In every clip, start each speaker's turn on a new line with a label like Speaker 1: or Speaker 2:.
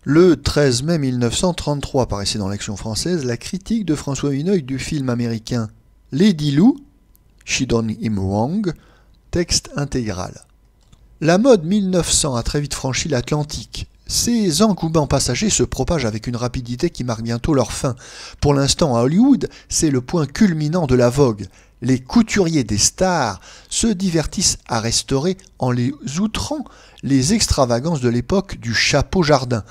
Speaker 1: Le 13 mai 1933 paraissait dans l'Action française la critique de François Huneuil du film américain Lady Lou, She Done Him Wrong, texte intégral. La mode 1900 a très vite franchi l'Atlantique. Ces engouements passagers se propagent avec une rapidité qui marque bientôt leur fin. Pour l'instant, à Hollywood, c'est le point culminant de la vogue. Les couturiers des stars se divertissent à restaurer, en les outrant, les extravagances de l'époque du chapeau jardin.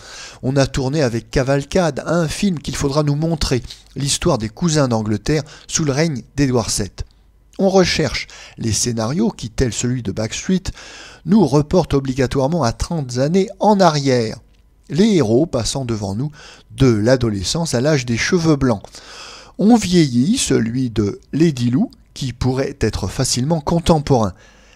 Speaker 1: On a tourné avec cavalcade un film qu'il faudra nous montrer, l'histoire des cousins d'Angleterre sous le règne d'Édouard VII. On recherche les scénarios qui, tel celui de Backstreet, nous reportent obligatoirement à 30 années en arrière, les héros passant devant nous de l'adolescence à l'âge des cheveux blancs. On vieillit celui de Lady Lou, qui pourrait être facilement contemporain.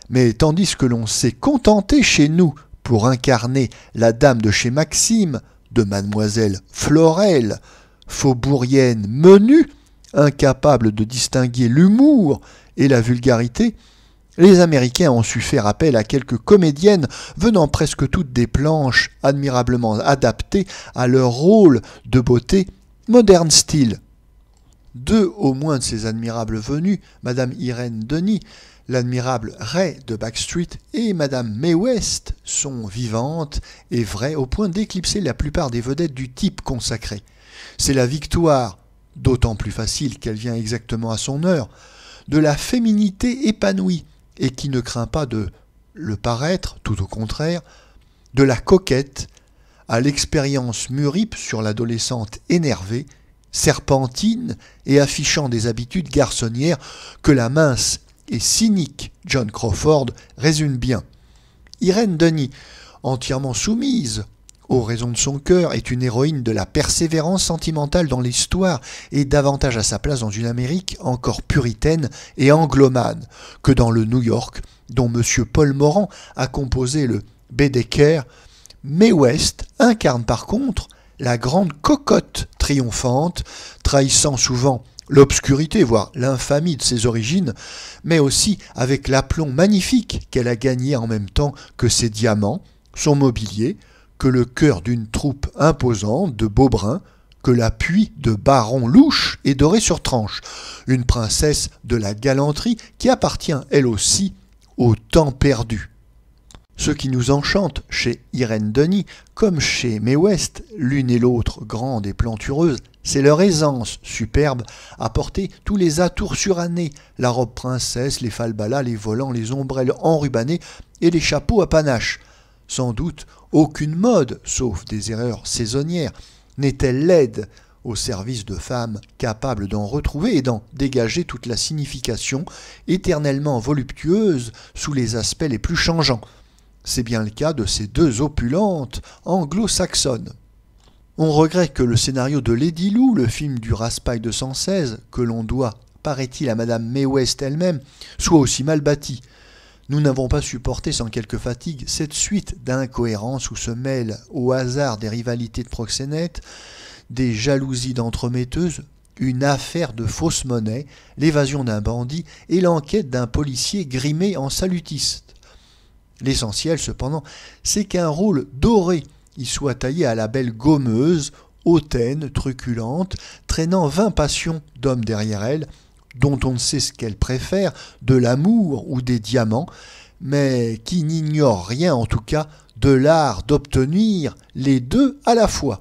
Speaker 1: Mais tandis que l'on s'est contenté chez nous pour incarner la dame de chez Maxime, de Mademoiselle Florelle, faubourienne menue, incapable de distinguer l'humour et la vulgarité, les Américains ont su faire appel à quelques comédiennes venant presque toutes des planches admirablement adaptées à leur rôle de beauté moderne style. Deux au moins de ces admirables venues, Madame Irène Denis, l'admirable Ray de Backstreet, et Madame Mae West, sont vivantes et vraies au point d'éclipser la plupart des vedettes du type consacré. C'est la victoire, d'autant plus facile qu'elle vient exactement à son heure, de la féminité épanouie et qui ne craint pas de le paraître, tout au contraire, de la coquette à l'expérience mûrie sur l'adolescente énervée, serpentine et affichant des habitudes garçonnières que la mince et cynique Joan Crawford résume bien. Irène Denis, entièrement soumise aux raisons de son cœur, est une héroïne de la persévérance sentimentale dans l'histoire et davantage à sa place dans une Amérique encore puritaine et anglomane que dans le New York dont M. Paul Morand a composé le Baedeker. Mae West incarne par contre la grande cocotte triomphante, trahissant souvent l'obscurité, voire l'infamie de ses origines, mais aussi avec l'aplomb magnifique qu'elle a gagné en même temps que ses diamants, son mobilier, que le cœur d'une troupe imposante de beaux bruns, que l'appui de barons louches et dorés sur tranche, une princesse de la galanterie qui appartient elle aussi au temps perdu. Ce qui nous enchante chez Irène Denis, comme chez Mae West, l'une et l'autre grande et plantureuse, c'est leur aisance superbe à porter tous les atours surannés, la robe princesse, les falbalas, les volants, les ombrelles enrubannées et les chapeaux à panache. Sans doute, aucune mode, sauf des erreurs saisonnières, n'est-elle laide au service de femmes capables d'en retrouver et d'en dégager toute la signification éternellement voluptueuse sous les aspects les plus changeants. C'est bien le cas de ces deux opulentes anglo-saxonnes. On regrette que le scénario de Lady Lou, le film du Raspail de 116, que l'on doit, paraît-il, à Madame Mae West elle-même, soit aussi mal bâti. Nous n'avons pas supporté sans quelque fatigue cette suite d'incohérences où se mêlent au hasard des rivalités de proxénètes, des jalousies d'entremetteuses, une affaire de fausse monnaie, l'évasion d'un bandit et l'enquête d'un policier grimé en salutiste. L'essentiel, cependant, c'est qu'un rôle doré y soit taillé à la belle gommeuse, hautaine, truculente, traînant 20 passions d'hommes derrière elle, dont on ne sait ce qu'elle préfère, de l'amour ou des diamants, mais qui n'ignore rien en tout cas de l'art d'obtenir les deux à la fois.